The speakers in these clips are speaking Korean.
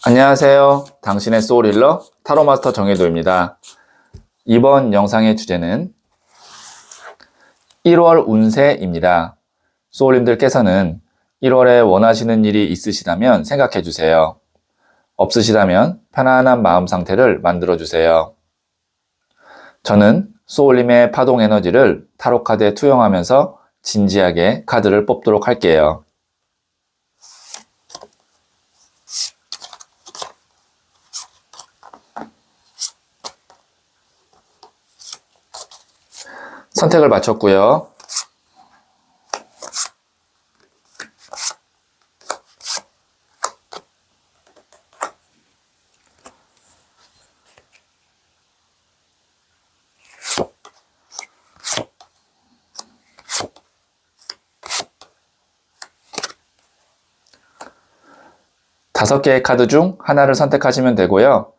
안녕하세요. 당신의 소울힐러 타로마스터 정혜도입니다. 이번 영상의 주제는 1월 운세입니다. 소울님들께서는 1월에 원하시는 일이 있으시다면 생각해 주세요. 없으시다면 편안한 마음 상태를 만들어 주세요. 저는 소울님의 파동 에너지를 타로 카드에 투영하면서 진지하게 카드를 뽑도록 할게요. 선택을 마쳤고요. 다섯 개의 카드 중 하나를 선택하시면 되고요.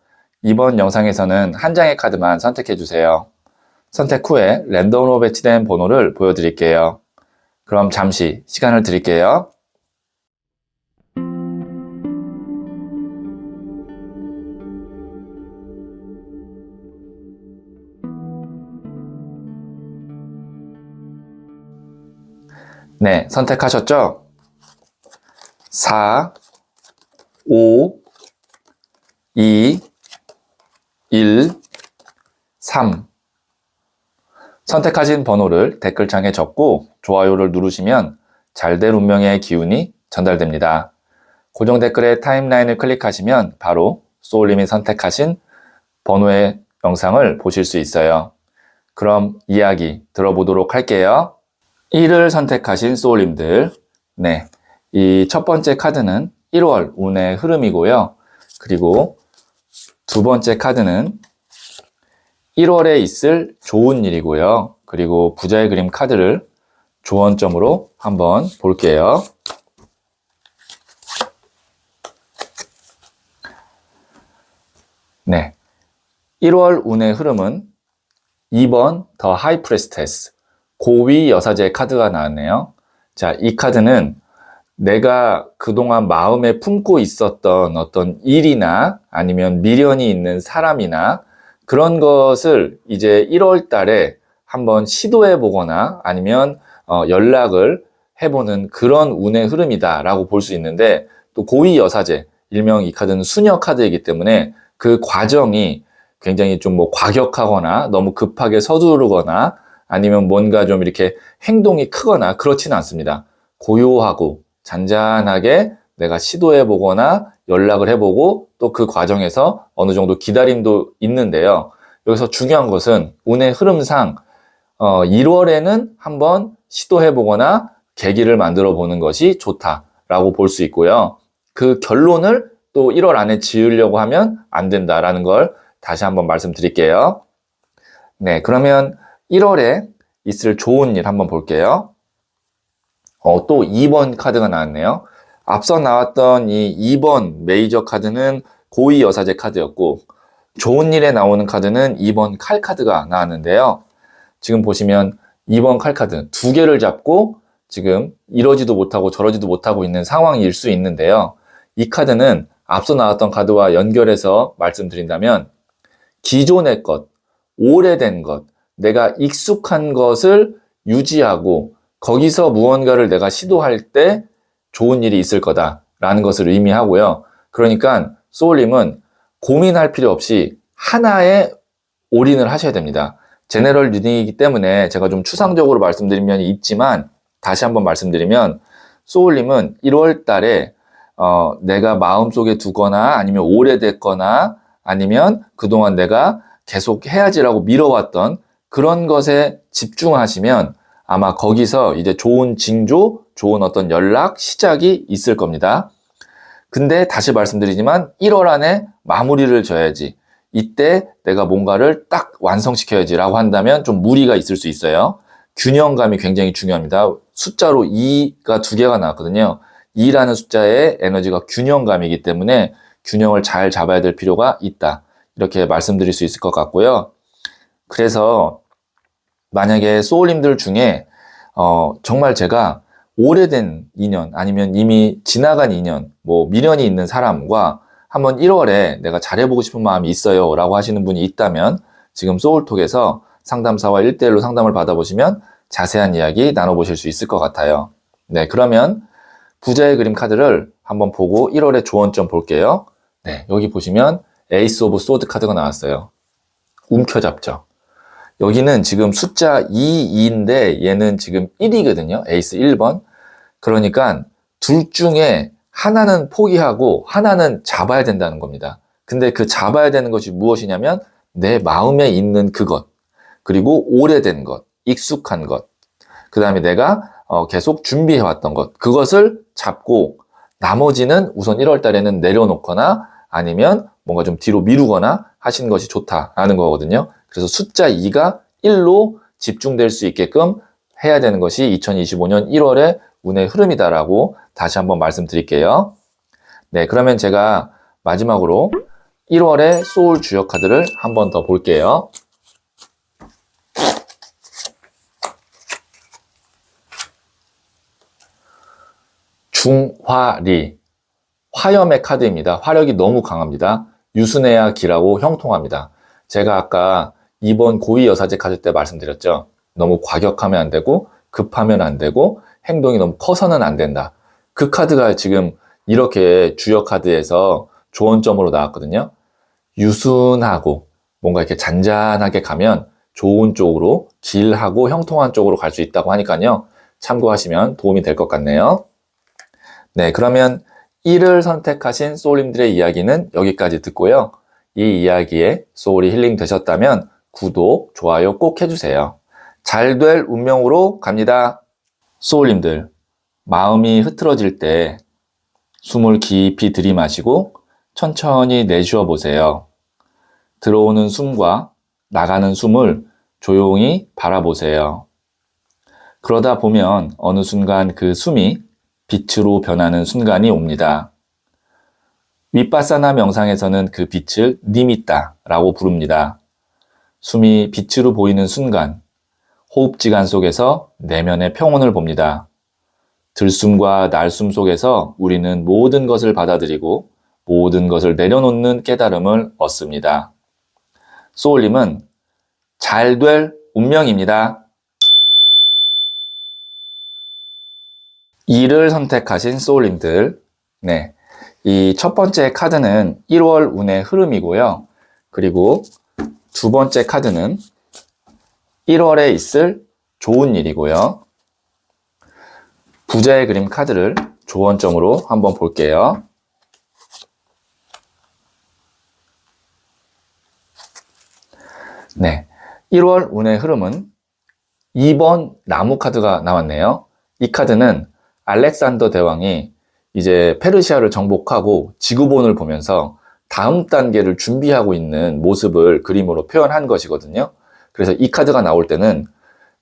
이번 영상에서는 한 장의 카드만 선택해 주세요. 선택 후에 랜덤으로 배치된 번호를 보여드릴게요. 그럼 잠시 시간을 드릴게요. 네, 선택하셨죠? 4, 5, 2, 1, 3 선택하신 번호를 댓글창에 적고 좋아요를 누르시면 잘될 운명의 기운이 전달됩니다. 고정 댓글의 타임라인을 클릭하시면 바로 소울님이 선택하신 번호의 영상을 보실 수 있어요. 그럼 이야기 들어보도록 할게요. 1을 선택하신 소울님들, 네, 이 첫 번째 카드는 1월 운의 흐름이고요. 그리고 두 번째 카드는 1월에 있을 좋은 일이고요. 그리고 부자의 그림 카드를 조언점으로 한번 볼게요. 네, 1월 운의 흐름은 2번 더 하이 프레스테스, 고위 여사제 카드가 나왔네요. 자, 이 카드는 내가 그동안 마음에 품고 있었던 어떤 일이나 아니면 미련이 있는 사람이나 그런 것을 이제 1월 달에 한번 시도해 보거나 아니면 연락을 해보는 그런 운의 흐름이다 라고 볼 수 있는데, 또 고위 여사제, 일명 이 카드는 수녀 카드이기 때문에 그 과정이 굉장히 좀 뭐 과격하거나 너무 급하게 서두르거나 아니면 뭔가 좀 이렇게 행동이 크거나 그렇지는 않습니다. 고요하고 잔잔하게 내가 시도해 보거나 연락을 해보고 또 그 과정에서 어느 정도 기다림도 있는데요. 여기서 중요한 것은 운의 흐름상 1월에는 한번 시도해 보거나 계기를 만들어 보는 것이 좋다라고 볼 수 있고요. 그 결론을 또 1월 안에 지으려고 하면 안 된다라는 걸 다시 한번 말씀드릴게요. 네, 그러면 1월에 있을 좋은 일 한번 볼게요. 또 2번 카드가 나왔네요. 앞서 나왔던 이 2번 메이저 카드는 고위 여사제 카드였고, 좋은 일에 나오는 카드는 2번 칼 카드가 나왔는데요. 지금 보시면 2번 칼 카드 두 개를 잡고 지금 이러지도 못하고 저러지도 못하고 있는 상황일 수 있는데요. 이 카드는 앞서 나왔던 카드와 연결해서 말씀드린다면, 기존의 것, 오래된 것, 내가 익숙한 것을 유지하고 거기서 무언가를 내가 시도할 때 좋은 일이 있을 거다라는 것을 의미하고요. 그러니까 소울님은 고민할 필요 없이 하나에 올인을 하셔야 됩니다. 제너럴 리딩이기 때문에 제가 좀 추상적으로 말씀드린 면이 있지만, 다시 한번 말씀드리면 소울님은 1월 달에 내가 마음속에 두거나 아니면 오래됐거나 아니면 그동안 내가 계속 해야지라고 미뤄왔던 그런 것에 집중하시면 아마 거기서 이제 좋은 징조, 좋은 어떤 연락, 시작이 있을 겁니다. 근데 다시 말씀드리지만 1월 안에 마무리를 져야지, 이때 내가 뭔가를 딱 완성시켜야지 라고 한다면 좀 무리가 있을 수 있어요. 균형감이 굉장히 중요합니다. 숫자로 2가 두 개가 나왔거든요. 2라는 숫자의 에너지가 균형감이기 때문에 균형을 잘 잡아야 될 필요가 있다, 이렇게 말씀드릴 수 있을 것 같고요. 그래서 만약에 소울님들 중에 정말 제가 오래된 인연 아니면 이미 지나간 인연, 뭐 미련이 있는 사람과 한번 1월에 내가 잘해보고 싶은 마음이 있어요 라고 하시는 분이 있다면 지금 소울톡에서 상담사와 1대1로 상담을 받아보시면 자세한 이야기 나눠보실 수 있을 것 같아요. 네, 그러면 부자의 그림 카드를 한번 보고 1월의 조언점 볼게요. 네, 여기 보시면 에이스 오브 소드 카드가 나왔어요. 움켜잡죠. 여기는 지금 숫자 2인데 얘는 지금 1이거든요. 에이스 1번. 그러니까 둘 중에 하나는 포기하고 하나는 잡아야 된다는 겁니다. 근데 그 잡아야 되는 것이 무엇이냐면 내 마음에 있는 그것, 그리고 오래된 것, 익숙한 것, 그 다음에 내가 계속 준비해왔던 것, 그것을 잡고 나머지는 우선 1월 달에는 내려놓거나 아니면 뭔가 좀 뒤로 미루거나 하시는 것이 좋다라는 거거든요. 그래서 숫자 2가 1로 집중될 수 있게끔 해야 되는 것이 2025년 1월의 운의 흐름이다라고 다시 한번 말씀드릴게요. 네, 그러면 제가 마지막으로 1월의 소울 주역 카드를 한 번 더 볼게요. 중화리, 화염의 카드입니다. 화력이 너무 강합니다. 유순해야 기라고 형통합니다. 제가 아까 2번 고위여사제 카드 때 말씀드렸죠. 너무 과격하면 안 되고 급하면 안 되고 행동이 너무 커서는 안 된다. 그 카드가 지금 이렇게 주역 카드에서 조언점으로 나왔거든요. 유순하고 뭔가 이렇게 잔잔하게 가면 좋은 쪽으로 길하고 형통한 쪽으로 갈 수 있다고 하니까요. 참고하시면 도움이 될 것 같네요. 네, 그러면 1을 선택하신 소울님들의 이야기는 여기까지 듣고요. 이 이야기에 소울이 힐링 되셨다면 구독, 좋아요 꼭 해주세요. 잘 될 운명으로 갑니다. 소울님들, 마음이 흐트러질 때 숨을 깊이 들이마시고 천천히 내쉬어 보세요. 들어오는 숨과 나가는 숨을 조용히 바라보세요. 그러다 보면 어느 순간 그 숨이 빛으로 변하는 순간이 옵니다. 윗바사나 명상에서는 그 빛을 니미따라고 부릅니다. 숨이 빛으로 보이는 순간, 호흡지간 속에서 내면의 평온을 봅니다. 들숨과 날숨 속에서 우리는 모든 것을 받아들이고 모든 것을 내려놓는 깨달음을 얻습니다. 소울님은 잘 될 운명입니다. 2를 선택하신 소울님들, 네, 이 첫 번째 카드는 1월 운의 흐름이고요. 그리고 두 번째 카드는 1월에 있을 좋은 일이고요. 부자의 그림 카드를 조언점으로 한번 볼게요. 네, 1월 운의 흐름은 2번 나무 카드가 나왔네요. 이 카드는 알렉산더 대왕이 이제 페르시아를 정복하고 지구본을 보면서 다음 단계를 준비하고 있는 모습을 그림으로 표현한 것이거든요. 그래서 이 카드가 나올 때는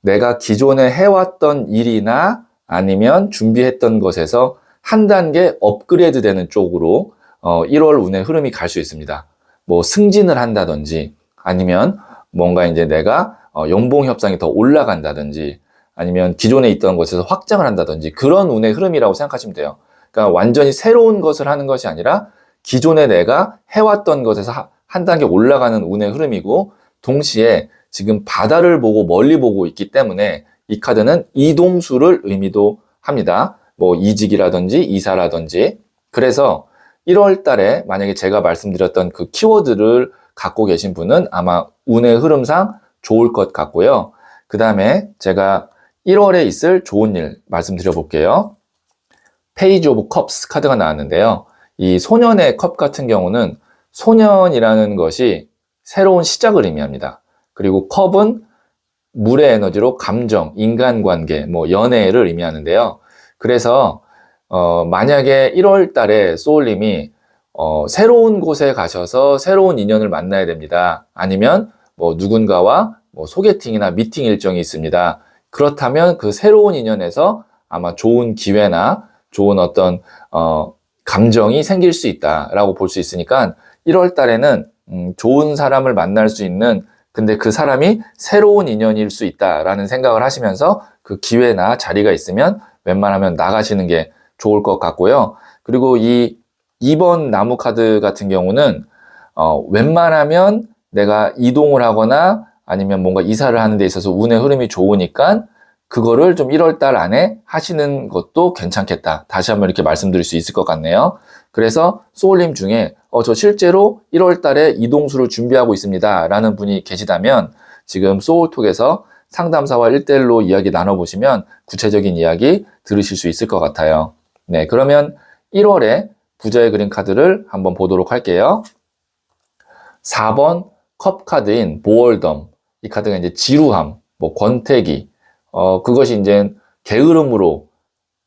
내가 기존에 해왔던 일이나 아니면 준비했던 것에서 한 단계 업그레이드 되는 쪽으로 1월 운의 흐름이 갈 수 있습니다. 뭐 승진을 한다든지 아니면 뭔가 이제 내가 연봉 협상이 더 올라간다든지 아니면 기존에 있던 곳에서 확장을 한다든지 그런 운의 흐름이라고 생각하시면 돼요. 그러니까 완전히 새로운 것을 하는 것이 아니라 기존에 내가 해왔던 것에서 한 단계 올라가는 운의 흐름이고 동시에 지금 바다를 보고 멀리 보고 있기 때문에 이 카드는 이동수를 의미도 합니다. 뭐 이직이라든지 이사라든지. 그래서 1월 달에 만약에 제가 말씀드렸던 그 키워드를 갖고 계신 분은 아마 운의 흐름상 좋을 것 같고요. 그 다음에 제가 1월에 있을 좋은 일 말씀드려 볼게요. 페이지 오브 컵스 카드가 나왔는데요. 이 소년의 컵 같은 경우는 소년이라는 것이 새로운 시작을 의미합니다. 그리고 컵은 물의 에너지로 감정, 인간관계, 뭐 연애를 의미하는데요. 그래서 만약에 1월 달에 소울님이 새로운 곳에 가셔서 새로운 인연을 만나야 됩니다. 아니면 뭐 누군가와 뭐 소개팅이나 미팅 일정이 있습니다. 그렇다면 그 새로운 인연에서 아마 좋은 기회나 좋은 어떤 감정이 생길 수 있다라고 볼 수 있으니까 1월 달에는 좋은 사람을 만날 수 있는 근데 그 사람이 새로운 인연일 수 있다라는 생각을 하시면서 그 기회나 자리가 있으면 웬만하면 나가시는 게 좋을 것 같고요. 그리고 이 2번 나무 카드 같은 경우는 웬만하면 내가 이동을 하거나 아니면 뭔가 이사를 하는 데 있어서 운의 흐름이 좋으니까 그거를 좀 1월 달 안에 하시는 것도 괜찮겠다. 다시 한번 이렇게 말씀드릴 수 있을 것 같네요. 그래서 소울님 중에 저 실제로 1월 달에 이동수를 준비하고 있습니다 라는 분이 계시다면 지금 소울톡에서 상담사와 1대1로 이야기 나눠보시면 구체적인 이야기 들으실 수 있을 것 같아요. 네, 그러면 1월에 부자의 그림 카드를 한번 보도록 할게요. 4번 컵 카드인 보얼덤. 이 카드가 이제 지루함, 뭐 권태기, 그것이 이제 게으름으로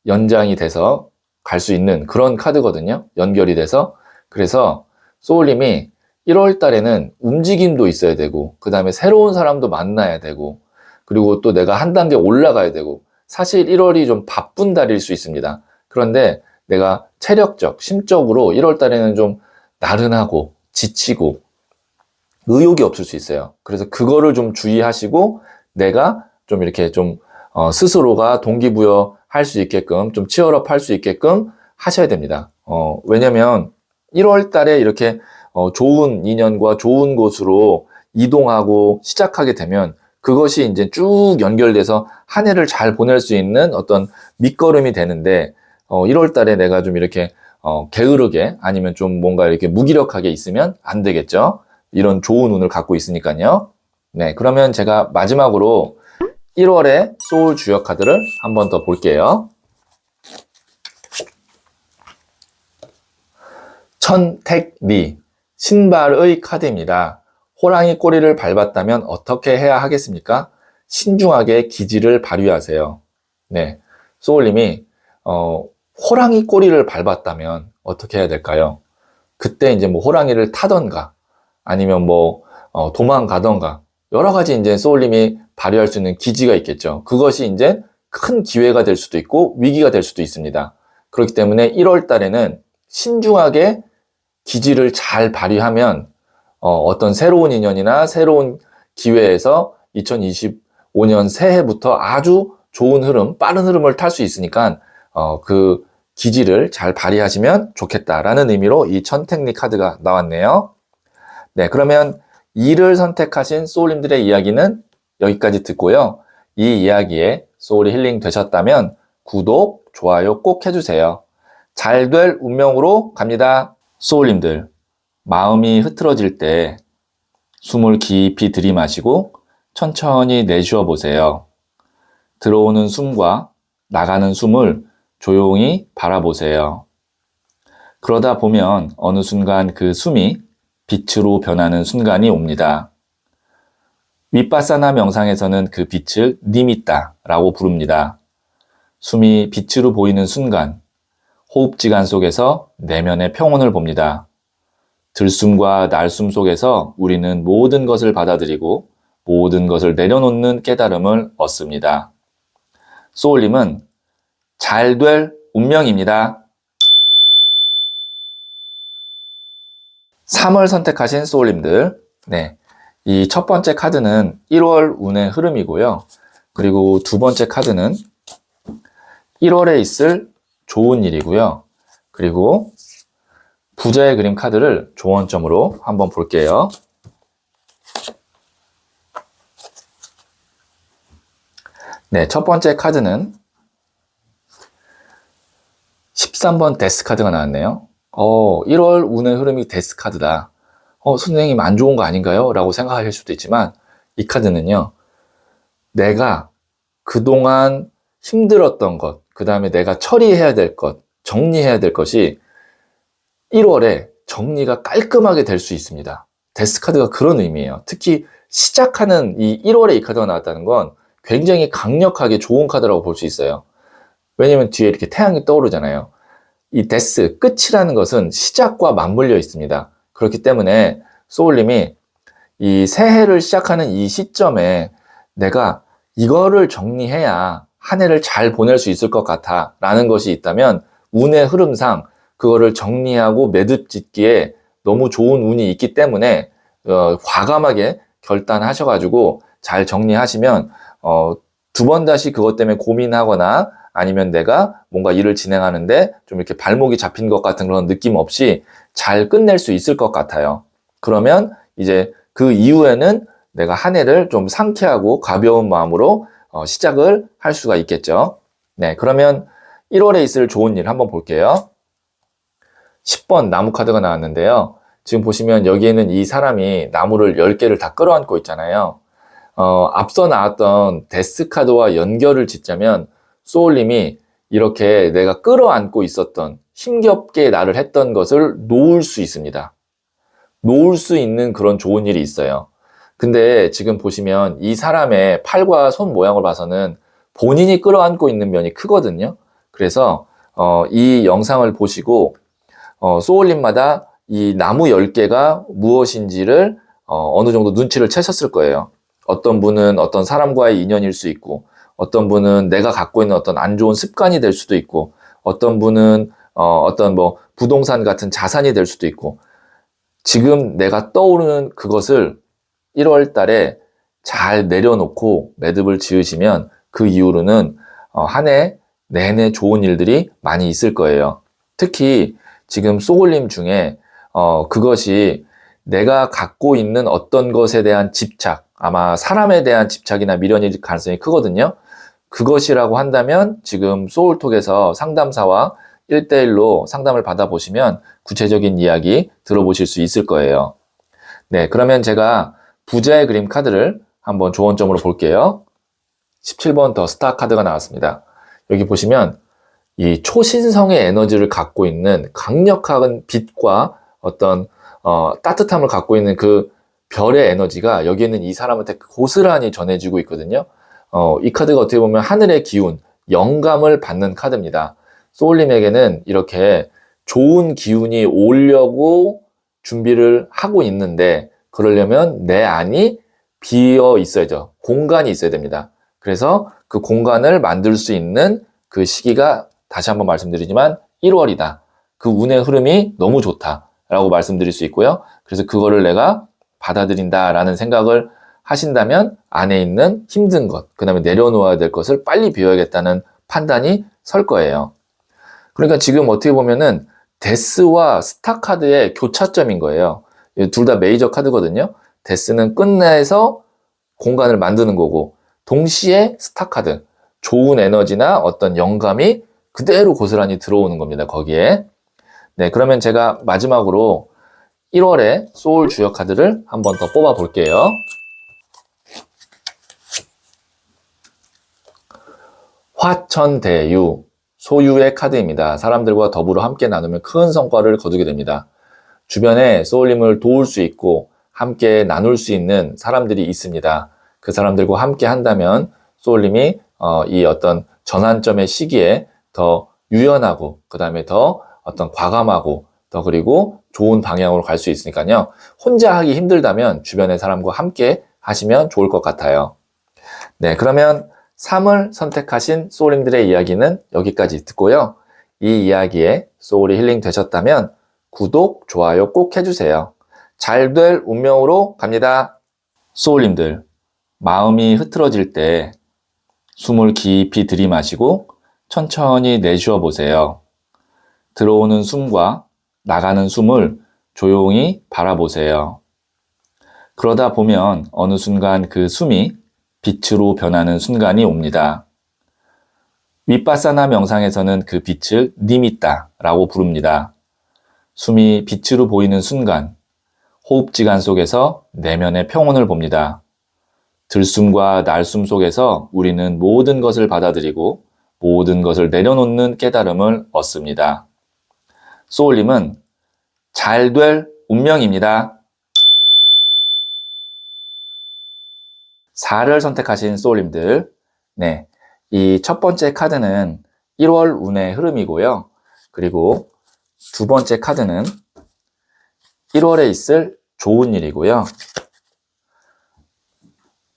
연장이 돼서 갈 수 있는 그런 카드거든요. 연결이 돼서. 그래서 소울님이 1월 달에는 움직임도 있어야 되고, 그 다음에 새로운 사람도 만나야 되고, 그리고 또 내가 한 단계 올라가야 되고, 사실 1월이 좀 바쁜 달일 수 있습니다. 그런데 내가 체력적, 심적으로 1월 달에는 좀 나른하고, 지치고, 의욕이 없을 수 있어요. 그래서 그거를 좀 주의하시고, 내가 좀 이렇게 좀 스스로가 동기부여 할 수 있게끔, 좀 치열업 할 수 있게끔 하셔야 됩니다. 왜냐면 1월 달에 이렇게 좋은 인연과 좋은 곳으로 이동하고 시작하게 되면 그것이 이제 쭉 연결돼서 한 해를 잘 보낼 수 있는 어떤 밑거름이 되는데 1월 달에 내가 좀 이렇게 게으르게 아니면 좀 뭔가 이렇게 무기력하게 있으면 안 되겠죠. 이런 좋은 운을 갖고 있으니까요. 네, 그러면 제가 마지막으로 1월의 소울 주역 카드를 한 번 더 볼게요. 천택리, 신발의 카드입니다. 호랑이 꼬리를 밟았다면 어떻게 해야 하겠습니까? 신중하게 기지를 발휘하세요. 네, 소울님이 호랑이 꼬리를 밟았다면 어떻게 해야 될까요? 그때 이제 뭐 호랑이를 타던가 아니면 뭐 도망가던가 여러 가지 이제 소울님이 발휘할 수 있는 기지가 있겠죠. 그것이 이제 큰 기회가 될 수도 있고 위기가 될 수도 있습니다. 그렇기 때문에 1월 달에는 신중하게 기지를 잘 발휘하면 어떤 새로운 인연이나 새로운 기회에서 2025년 새해부터 아주 좋은 흐름, 빠른 흐름을 탈 수 있으니까 그 기지를 잘 발휘하시면 좋겠다라는 의미로 이 천택리 카드가 나왔네요. 네, 그러면 2를 선택하신 소울님들의 이야기는 여기까지 듣고요. 이 이야기에 소울이 힐링 되셨다면 구독, 좋아요 꼭 해주세요. 잘 될 운명으로 갑니다. 소울님들, 마음이 흐트러질 때 숨을 깊이 들이마시고 천천히 내쉬어 보세요. 들어오는 숨과 나가는 숨을 조용히 바라보세요. 그러다 보면 어느 순간 그 숨이 빛으로 변하는 순간이 옵니다. 윗바사나 명상에서는 그 빛을 니미따라고 부릅니다. 숨이 빛으로 보이는 순간, 호흡지간 속에서 내면의 평온을 봅니다. 들숨과 날숨 속에서 우리는 모든 것을 받아들이고 모든 것을 내려놓는 깨달음을 얻습니다. 소울님은 잘 될 운명입니다. 3월 선택하신 소울님들, 네, 이 첫 번째 카드는 1월 운의 흐름이고요. 그리고 두 번째 카드는 1월에 있을 좋은 일이고요. 그리고 부자의 그림 카드를 조언점으로 한번 볼게요. 네, 첫 번째 카드는 13번 데스 카드가 나왔네요. 1월 운의 흐름이 데스 카드다. 선생님 안 좋은 거 아닌가요? 라고 생각하실 수도 있지만 이 카드는요. 내가 그동안 힘들었던 것, 그 다음에 내가 처리해야 될 것, 정리해야 될 것이 1월에 정리가 깔끔하게 될 수 있습니다. 데스 카드가 그런 의미예요. 특히 시작하는 이 1월에 이 카드가 나왔다는 건 굉장히 강력하게 좋은 카드라고 볼 수 있어요. 왜냐면 뒤에 이렇게 태양이 떠오르잖아요. 이 데스, 끝이라는 것은 시작과 맞물려 있습니다. 그렇기 때문에 소울님이 이 새해를 시작하는 이 시점에 내가 이거를 정리해야 한 해를 잘 보낼 수 있을 것 같아 라는 것이 있다면 운의 흐름상 그거를 정리하고 매듭 짓기에 너무 좋은 운이 있기 때문에 과감하게 결단하셔가지고 잘 정리하시면 두 번 다시 그것 때문에 고민하거나 아니면 내가 뭔가 일을 진행하는데 좀 이렇게 발목이 잡힌 것 같은 그런 느낌 없이 잘 끝낼 수 있을 것 같아요. 그러면 이제 그 이후에는 내가 한 해를 좀 상쾌하고 가벼운 마음으로 시작을 할 수가 있겠죠. 네, 그러면 1월에 있을 좋은 일 한번 볼게요. 10번 나무 카드가 나왔는데요. 지금 보시면 여기에는 이 사람이 나무를 10개를 다 끌어안고 있잖아요. 앞서 나왔던 데스 카드와 연결을 짓자면 소울님이 이렇게 내가 끌어안고 있었던 힘겹게 나를 했던 것을 놓을 수 있습니다. 놓을 수 있는 그런 좋은 일이 있어요. 근데 지금 보시면 이 사람의 팔과 손 모양을 봐서는 본인이 끌어안고 있는 면이 크거든요. 그래서 이 영상을 보시고 소울님마다 이 나무 10개가 무엇인지를 어느 정도 눈치를 채셨을 거예요. 어떤 분은 어떤 사람과의 인연일 수 있고, 어떤 분은 내가 갖고 있는 어떤 안 좋은 습관이 될 수도 있고, 어떤 분은 어떤 뭐 부동산 같은 자산이 될 수도 있고, 지금 내가 떠오르는 그것을 1월 달에 잘 내려놓고 매듭을 지으시면 그 이후로는 한 해 내내 좋은 일들이 많이 있을 거예요. 특히 지금 소울님 중에 그것이 내가 갖고 있는 어떤 것에 대한 집착, 아마 사람에 대한 집착이나 미련일 가능성이 크거든요. 그것이라고 한다면 지금 소울톡에서 상담사와 1대1로 상담을 받아보시면 구체적인 이야기 들어보실 수 있을 거예요. 네, 그러면 제가 부자의 그림 카드를 한번 조언점으로 볼게요. 17번 더 스타 카드가 나왔습니다. 여기 보시면 이 초신성의 에너지를 갖고 있는 강력한 빛과 어떤 따뜻함을 갖고 있는 그 별의 에너지가 여기에는 이 사람한테 고스란히 전해지고 있거든요. 이 카드가 어떻게 보면 하늘의 기운, 영감을 받는 카드입니다. 소울님에게는 이렇게 좋은 기운이 오려고 준비를 하고 있는데 그러려면 내 안이 비어 있어야죠. 공간이 있어야 됩니다. 그래서 그 공간을 만들 수 있는 그 시기가 다시 한번 말씀드리지만 1월이다. 그 운의 흐름이 너무 좋다라고 말씀드릴 수 있고요. 그래서 그거를 내가 받아들인다라는 생각을 하신다면 안에 있는 힘든 것, 그 다음에 내려놓아야 될 것을 빨리 비워야겠다는 판단이 설 거예요. 그러니까 지금 어떻게 보면은 데스와 스타 카드의 교차점인 거예요. 둘 다 메이저 카드거든요. 데스는 끝내서 공간을 만드는 거고 동시에 스타 카드, 좋은 에너지나 어떤 영감이 그대로 고스란히 들어오는 겁니다. 거기에. 네, 그러면 제가 마지막으로 1월에 소울 주역 카드를 한 번 더 뽑아 볼게요. 화천대유, 소유의 카드입니다. 사람들과 더불어 함께 나누면 큰 성과를 거두게 됩니다. 주변에 소울님을 도울 수 있고 함께 나눌 수 있는 사람들이 있습니다. 그 사람들과 함께 한다면 소울님이 이 어떤 전환점의 시기에 더 유연하고 그 다음에 더 어떤 과감하고 더 그리고 좋은 방향으로 갈 수 있으니까요. 혼자 하기 힘들다면 주변의 사람과 함께 하시면 좋을 것 같아요. 네, 그러면 3을 선택하신 소울님들의 이야기는 여기까지 듣고요. 이 이야기에 소울이 힐링 되셨다면 구독, 좋아요 꼭 해주세요. 잘 될 운명으로 갑니다. 소울님들, 마음이 흐트러질 때 숨을 깊이 들이마시고 천천히 내쉬어 보세요. 들어오는 숨과 나가는 숨을 조용히 바라보세요. 그러다 보면 어느 순간 그 숨이 빛으로 변하는 순간이 옵니다. 윗바사나 명상에서는 그 빛을 니미따라고 부릅니다. 숨이 빛으로 보이는 순간, 호흡지간 속에서 내면의 평온을 봅니다. 들숨과 날숨 속에서 우리는 모든 것을 받아들이고 모든 것을 내려놓는 깨달음을 얻습니다. 소울님은 잘 될 운명입니다. 4를 선택하신 소울님들, 네, 이 첫 번째 카드는 1월 운의 흐름이고요. 그리고 두 번째 카드는 1월에 있을 좋은 일이고요.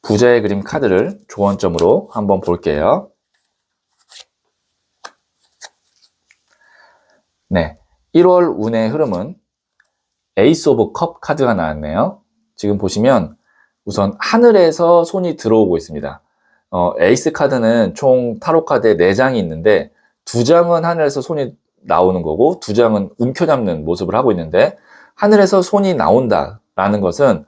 부자의 그림 카드를 조언점으로 한번 볼게요. 네, 1월 운의 흐름은 에이스 오브 컵 카드가 나왔네요. 지금 보시면 우선 하늘에서 손이 들어오고 있습니다. 에이스 카드는 총 타로 카드에 4장이 있는데 2장은 하늘에서 손이 나오는 거고 2장은 움켜잡는 모습을 하고 있는데, 하늘에서 손이 나온다라는 것은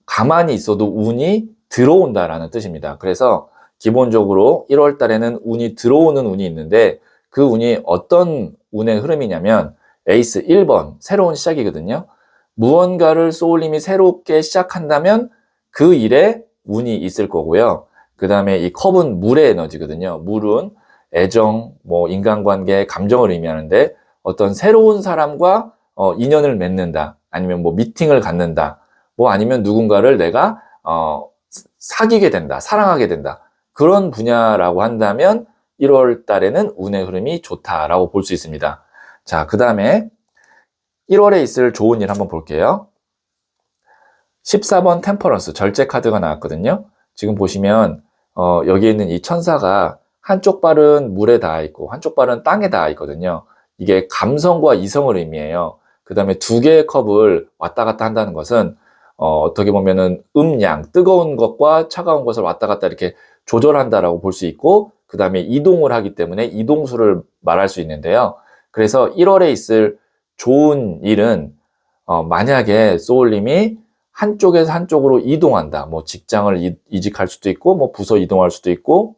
가만히 있어도 운이 들어온다라는 뜻입니다. 그래서 기본적으로 1월 달에는 운이 들어오는 운이 있는데, 그 운이 어떤 운의 흐름이냐면 에이스 1번, 새로운 시작이거든요. 무언가를 소울님이 새롭게 시작한다면 그 일에 운이 있을 거고요. 그 다음에 이 컵은 물의 에너지거든요. 물은 애정, 인간관계, 감정을 의미하는데, 어떤 새로운 사람과 인연을 맺는다, 아니면 미팅을 갖는다, 아니면 누군가를 내가 사귀게 된다, 사랑하게 된다, 그런 분야라고 한다면 1월 달에는 운의 흐름이 좋다라고 볼 수 있습니다. 자, 그 다음에 1월에 있을 좋은 일 한번 볼게요. 14번 템퍼런스, 절제 카드가 나왔거든요. 지금 보시면 여기 있는 이 천사가 한쪽 발은 물에 닿아 있고 한쪽 발은 땅에 닿아 있거든요. 이게 감성과 이성을 의미해요. 그 다음에 2개의 컵을 왔다 갔다 한다는 것은 어떻게 보면은 음양, 뜨거운 것과 차가운 것을 왔다 갔다 이렇게 조절한다라고 볼 수 있고, 그 다음에 이동을 하기 때문에 이동수를 말할 수 있는데요. 그래서 1월에 있을 좋은 일은 만약에 소울님이 한쪽에서 한쪽으로 이동한다, 직장을 이직할 수도 있고, 부서 이동할 수도 있고,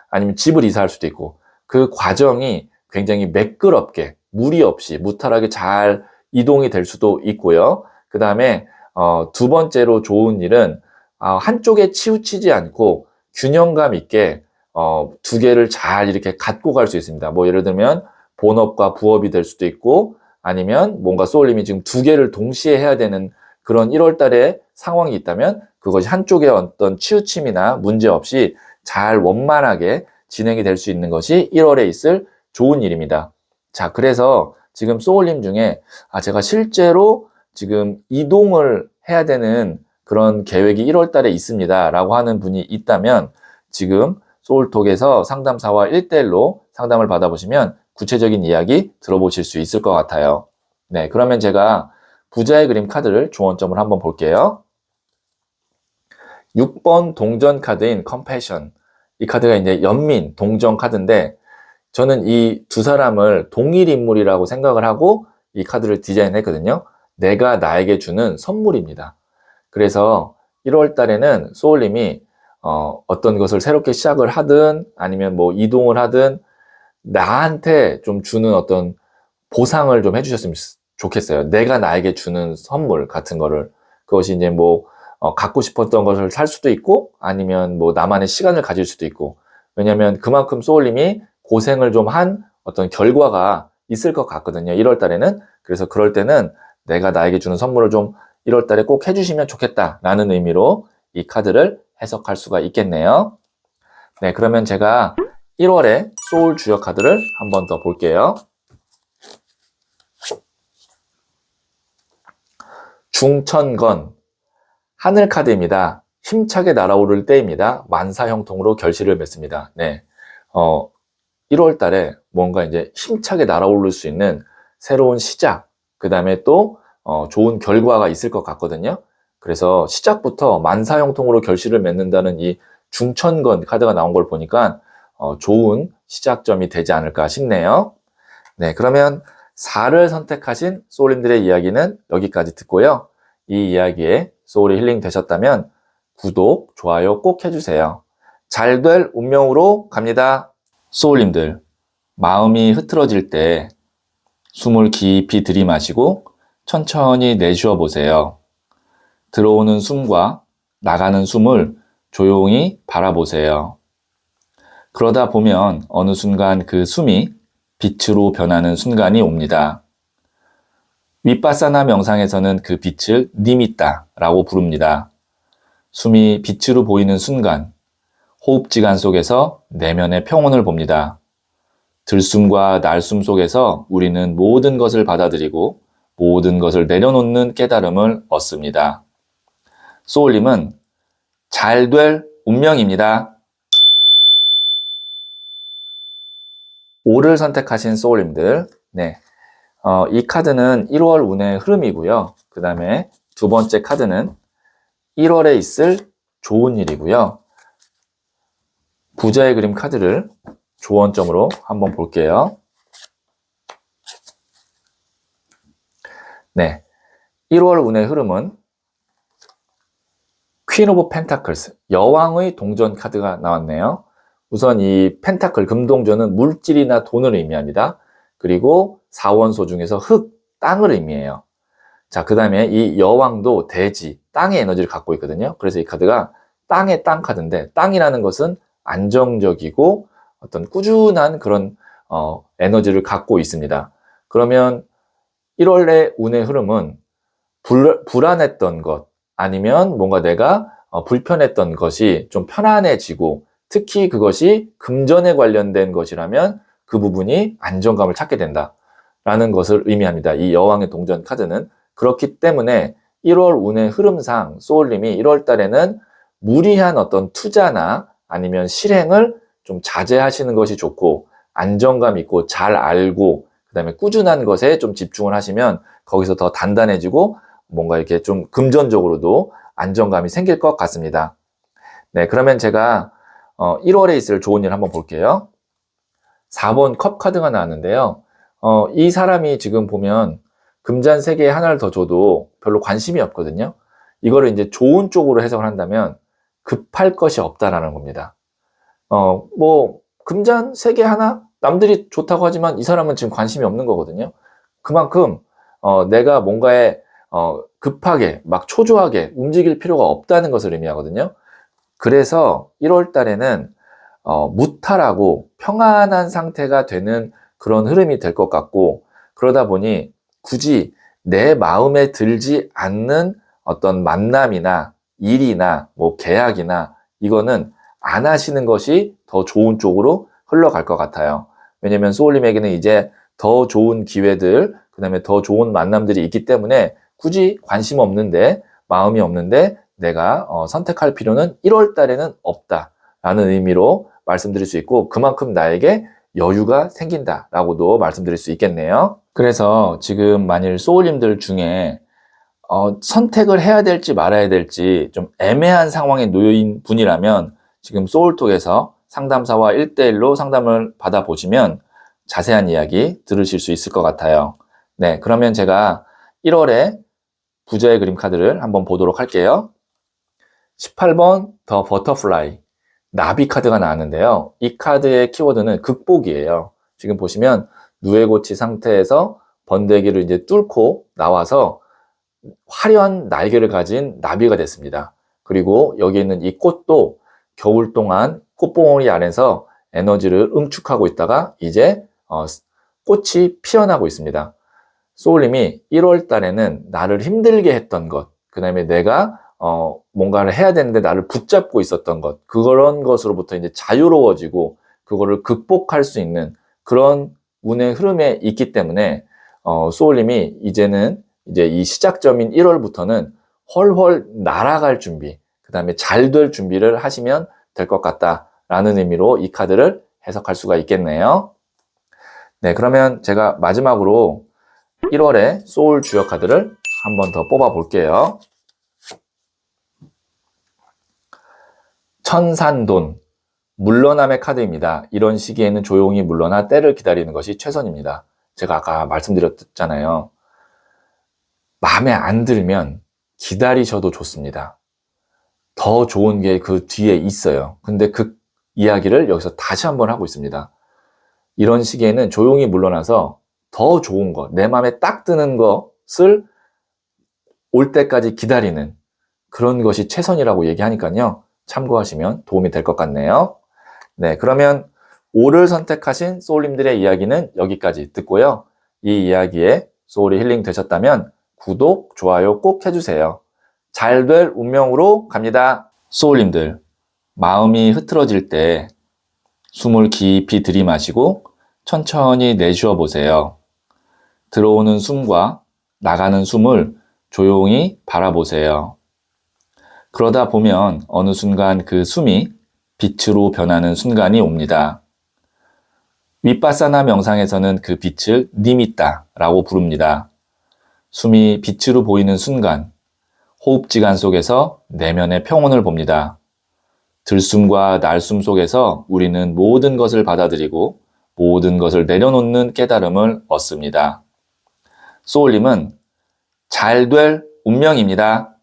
아니면 집을 이사할 수도 있고, 그 과정이 굉장히 매끄럽게, 무리 없이, 무탈하게 잘 이동이 될 수도 있고요. 그 다음에 2번째로 좋은 일은 한쪽에 치우치지 않고 균형감 있게 2개를 잘 이렇게 갖고 갈 수 있습니다. 예를 들면 본업과 부업이 될 수도 있고, 아니면 뭔가 소울님이 지금 2개를 동시에 해야 되는 그런 1월 달에 상황이 있다면 그것이 한쪽에 어떤 치우침이나 문제 없이 잘 원만하게 진행이 될 수 있는 것이 1월에 있을 좋은 일입니다. 자, 그래서 지금 소울님 중에 제가 실제로 지금 이동을 해야 되는 그런 계획이 1월 달에 있습니다 라고 하는 분이 있다면, 지금 소울톡에서 상담사와 1대1로 상담을 받아보시면 구체적인 이야기 들어보실 수 있을 것 같아요. 네, 그러면 제가 부자의 그림 카드를 조언점을 한번 볼게요. 6번 동전 카드인 컴패션. 이 카드가 이제 연민, 동정 카드인데, 저는 이 2사람을 동일 인물이라고 생각을 하고 이 카드를 디자인했거든요. 내가 나에게 주는 선물입니다. 그래서 1월 달에는 소울님이 어떤 것을 새롭게 시작을 하든 아니면 이동을 하든 나한테 좀 주는 어떤 보상을 좀 해주셨으면 좋겠어요. 내가 나에게 주는 선물 같은 거를. 그것이 이제 갖고 싶었던 것을 살 수도 있고, 아니면 나만의 시간을 가질 수도 있고. 왜냐면 그만큼 소울님이 고생을 좀 한 어떤 결과가 있을 것 같거든요, 1월 달에는. 그래서 그럴 때는 내가 나에게 주는 선물을 좀 1월 달에 꼭 해주시면 좋겠다라는 의미로 이 카드를 해석할 수가 있겠네요. 네, 그러면 제가 1월에 소울 주역 카드를 한 번 더 볼게요. 중천건, 하늘 카드입니다. 힘차게 날아오를 때입니다. 만사형통으로 결실을 맺습니다. 네, 1월 달에 뭔가 이제 힘차게 날아오를 수 있는 새로운 시작, 그 다음에 또 좋은 결과가 있을 것 같거든요. 그래서 시작부터 만사형통으로 결실을 맺는다는 이 중천건 카드가 나온 걸 보니까 좋은 시작점이 되지 않을까 싶네요. 네, 그러면 4를 선택하신 소울님들의 이야기는 여기까지 듣고요. 이 이야기에 소울이 힐링 되셨다면 구독, 좋아요 꼭 해주세요. 잘 될 운명으로 갑니다. 소울님들, 마음이 흐트러질 때 숨을 깊이 들이마시고 천천히 내쉬어 보세요. 들어오는 숨과 나가는 숨을 조용히 바라보세요. 그러다 보면 어느 순간 그 숨이 빛으로 변하는 순간이 옵니다. 윗바사나 명상에서는 그 빛을 니미따라고 부릅니다. 숨이 빛으로 보이는 순간, 호흡지간 속에서 내면의 평온을 봅니다. 들숨과 날숨 속에서 우리는 모든 것을 받아들이고 모든 것을 내려놓는 깨달음을 얻습니다. 소울님은 잘 될 운명입니다. 5를 선택하신 소울님들, 네, 이 카드는 1월 운의 흐름이고요. 그 다음에 2번째 카드는 1월에 있을 좋은 일이고요. 부자의 그림 카드를 조언점으로 한번 볼게요. 네, 1월 운의 흐름은 퀸 오브 펜타클스, 여왕의 동전 카드가 나왔네요. 우선 이 펜타클, 금동전은 물질이나 돈을 의미합니다. 그리고 사원소 중에서 흙, 땅을 의미해요. 자, 그 다음에 이 여왕도 대지, 땅의 에너지를 갖고 있거든요. 그래서 이 카드가 땅의 땅 카드인데, 땅이라는 것은 안정적이고 어떤 꾸준한 그런 에너지를 갖고 있습니다. 그러면 1월의 운의 흐름은 불안했던 것, 아니면 뭔가 내가 불편했던 것이 좀 편안해지고, 특히 그것이 금전에 관련된 것이라면 그 부분이 안정감을 찾게 된다라는 것을 의미합니다. 이 여왕의 동전 카드는. 그렇기 때문에 1월 운의 흐름상 소울님이 1월 달에는 무리한 어떤 투자나 아니면 실행을 좀 자제하시는 것이 좋고, 안정감 있고 잘 알고 그다음에 꾸준한 것에 좀 집중을 하시면 거기서 더 단단해지고 뭔가 이렇게 좀 금전적으로도 안정감이 생길 것 같습니다. 네, 그러면 제가 1월에 있을 좋은 일 한번 볼게요. 4번 컵 카드가 나왔는데요. 이 사람이 지금 보면 금잔 3개에 하나를 더 줘도 별로 관심이 없거든요. 이거를 이제 좋은 쪽으로 해석을 한다면 급할 것이 없다라는 겁니다. 뭐 금잔 3개 하나? 남들이 좋다고 하지만 이 사람은 지금 관심이 없는 거거든요. 그만큼 내가 뭔가에 급하게 막 초조하게 움직일 필요가 없다는 것을 의미하거든요. 그래서 1월 달에는 무탈하고 평안한 상태가 되는 그런 흐름이 될 것 같고, 그러다 보니 굳이 내 마음에 들지 않는 어떤 만남이나 일이나 뭐 계약이나 이거는 안 하시는 것이 더 좋은 쪽으로 흘러갈 것 같아요. 왜냐면 소울님에게는 이제 더 좋은 기회들, 그 다음에 더 좋은 만남들이 있기 때문에 굳이 관심 없는데, 마음이 없는데 내가 선택할 필요는 1월 달에는 없다라는 의미로 말씀드릴 수 있고, 그만큼 나에게 여유가 생긴다라고도 말씀드릴 수 있겠네요. 그래서 지금 만일 소울님들 중에 선택을 해야 될지 말아야 될지 좀 애매한 상황에 놓인 분이라면 지금 소울톡에서 상담사와 1대1로 상담을 받아보시면 자세한 이야기 들으실 수 있을 것 같아요. 네, 그러면 제가 1월에 부자의 그림 카드를 한번 보도록 할게요. 18번 더 버터플라이, 나비 카드가 나왔는데요. 이 카드의 키워드는 극복이에요. 지금 보시면 누에고치 상태에서 번데기를 이제 뚫고 나와서 화려한 날개를 가진 나비가 됐습니다. 그리고 여기 있는 이 꽃도 겨울 동안 꽃봉오리 안에서 에너지를 응축하고 있다가 이제 꽃이 피어나고 있습니다. 소울님이 1월 달에는 나를 힘들게 했던 것, 그 다음에 내가 뭔가를 해야 되는데 나를 붙잡고 있었던 것, 그런 것으로부터 이제 자유로워지고 그거를 극복할 수 있는 그런 운의 흐름에 있기 때문에 소울님이 이제는 이제 이 시작점인 1월부터는 훨훨 날아갈 준비, 그 다음에 잘 될 준비를 하시면 될 것 같다라는 의미로 이 카드를 해석할 수가 있겠네요. 네, 그러면 제가 마지막으로 1월의 소울 주역 카드를 한 번 더 뽑아 볼게요. 천산돈, 물러남의 카드입니다. 이런 시기에는 조용히 물러나 때를 기다리는 것이 최선입니다. 제가 아까 말씀드렸잖아요. 마음에 안 들면 기다리셔도 좋습니다. 더 좋은 게 그 뒤에 있어요. 근데 그 이야기를 여기서 다시 한번 하고 있습니다. 이런 시기에는 조용히 물러나서 더 좋은 것, 내 마음에 딱 드는 것을 올 때까지 기다리는 그런 것이 최선이라고 얘기하니까요. 참고하시면 도움이 될 것 같네요. 네, 그러면 5를 선택하신 소울님들의 이야기는 여기까지 듣고요. 이 이야기에 소울이 힐링 되셨다면 구독, 좋아요 꼭 해주세요. 잘 될 운명으로 갑니다. 소울님들, 마음이 흐트러질 때 숨을 깊이 들이마시고 천천히 내쉬어 보세요. 들어오는 숨과 나가는 숨을 조용히 바라보세요. 그러다 보면 어느 순간 그 숨이 빛으로 변하는 순간이 옵니다. 윗바사나 명상에서는 그 빛을 니미따라고 부릅니다. 숨이 빛으로 보이는 순간, 호흡지간 속에서 내면의 평온을 봅니다. 들숨과 날숨 속에서 우리는 모든 것을 받아들이고 모든 것을 내려놓는 깨달음을 얻습니다. 소울림은 잘 될 운명입니다.